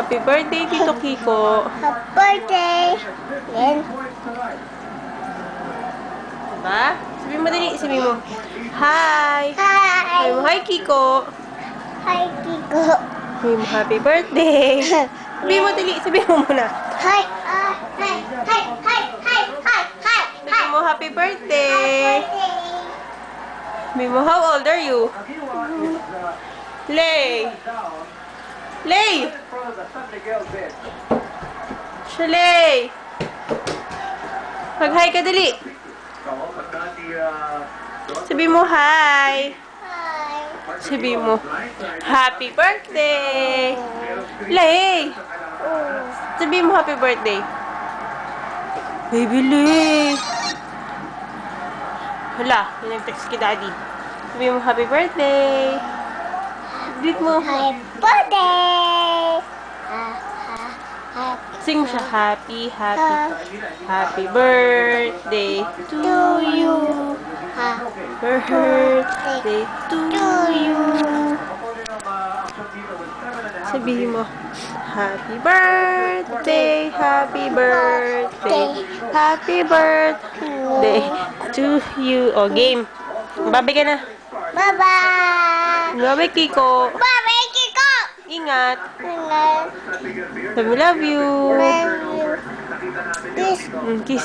happy birthday, Tito Kiko. Happy birthday. Yan. Diba? Sabi mo dali, sabi mo. Hi! Hi. Sabi mo, hi Kiko. Hi, Kiko. Sabi mo, happy birthday. Sabi mo dali, sabi mo muna. Hi. Hi. Hi. Hi. Hi. Hi. Hi. Sabi mo, happy birthday. Sabi mo, how old are you? Lay! Lay! Shalay! Mag-hi ka dali. Sabi mo, hi. Hi. Sabi mo, happy birthday. Lay! Sabi mo, happy birthday. Baby Lay! Hala, may nag-text kay Daddy. Sabi mo, happy birthday. Greet mo. Happy birthday. Sing mo siya, happy birthday to you. Birthday to you. Sabihin mo, happy birthday to you. O, game. Babay ka na. Bye-bye. Babay, Kiko. Bye-bye, Kiko. Ingat. Ingat. Sabi, love you. Love you. Kiss. Kiss.